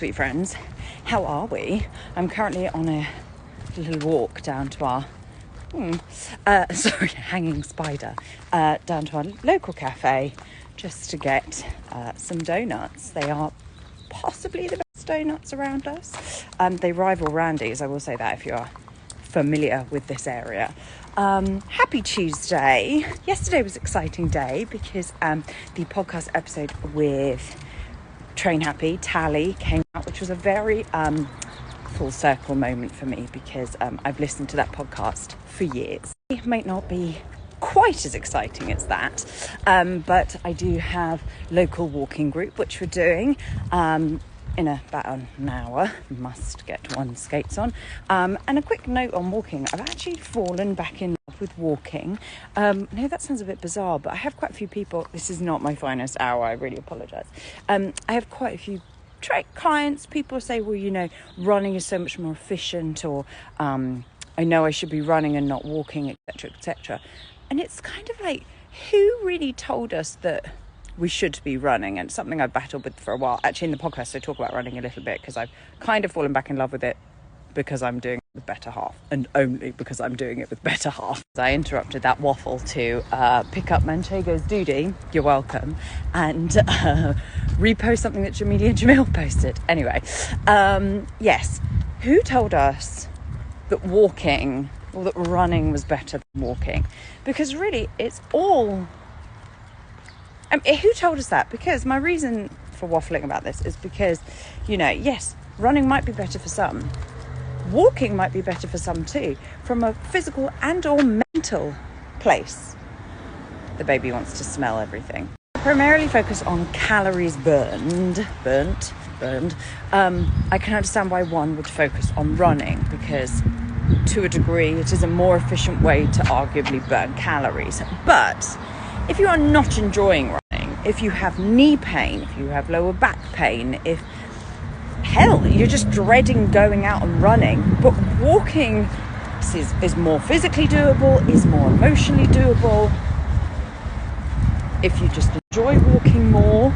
Sweet friends, how are we? I'm currently on a little walk down to our hanging spider down to our local cafe just to get some donuts. They are possibly the best donuts around us. They rival Randy's, I will say that if you are familiar with this area. Happy Tuesday. Yesterday was an exciting day because the podcast episode with Train Happy, Tally, came out, which was a very full circle moment for me because I've listened to that podcast for years. It might not be quite as exciting as that, but I do have local walking group, which we're doing in about an hour. Must get one skates on. And a quick note on walking. I've actually fallen back in love with walking. I know that sounds a bit bizarre, but I have quite a few people. This is not my finest hour. I really apologise. I have quite a few clients. People say, well, you know, running is so much more efficient, or I know I should be running and not walking, etc., etc. And it's kind of like, who really told us that we should be running? And it's something I've battled with for a while. Actually, in the podcast, I talk about running a little bit because I've kind of fallen back in love with it because I'm doing it with better half, and only because I'm doing it with better half. I interrupted that waffle to pick up Manchego's doodie, you're welcome, and repost something that Jamelia and Jamil posted. Anyway, yes, who told us that walking or that running was better than walking? Because really, it's all... who told us that? Because my reason for waffling about this is because, you know, yes, running might be better for some. Walking might be better for some too, from a physical and or mental place. The baby wants to smell everything. I primarily focus on calories burnt. I can understand why one would focus on running because to a degree it is a more efficient way to arguably burn calories. But if you are not enjoying running, if you have knee pain, if you have lower back pain, if hell, you're just dreading going out and running, but walking is more physically doable, is more emotionally doable. If you just enjoy walking more,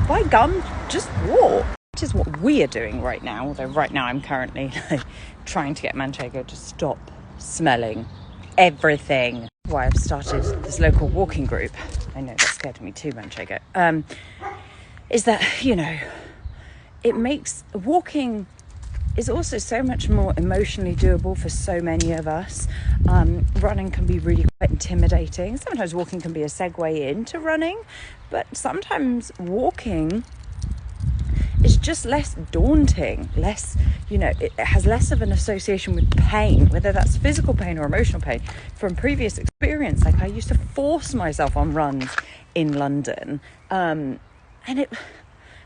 by gum, just walk. Which is what we are doing right now, although right now I'm currently trying to get Manchego to stop smelling everything. Why I've started this local walking group, I know that scared me too, Manchego, is that, you know, it makes walking is also so much more emotionally doable for so many of us. Running can be really quite intimidating. Sometimes walking can be a segue into running, but sometimes walking is just less daunting, less, you know, it has less of an association with pain, whether that's physical pain or emotional pain. From previous experience, like I used to force myself on runs in London, and it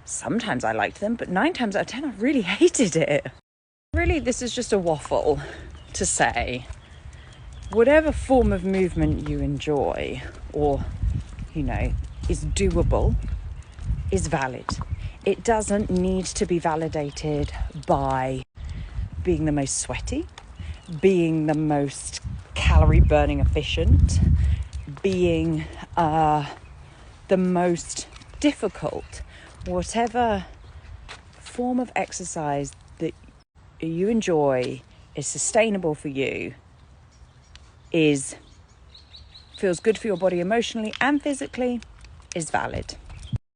sometimes I liked them, but 9 times out of 10 I really hated it. Really, this is just a waffle to say whatever form of movement you enjoy or, you know, is doable is valid. It doesn't need to be validated by being the most sweaty, being the most calorie burning efficient, being the most difficult. Whatever form of exercise that you enjoy is sustainable for you, feels good for your body emotionally and physically, is valid.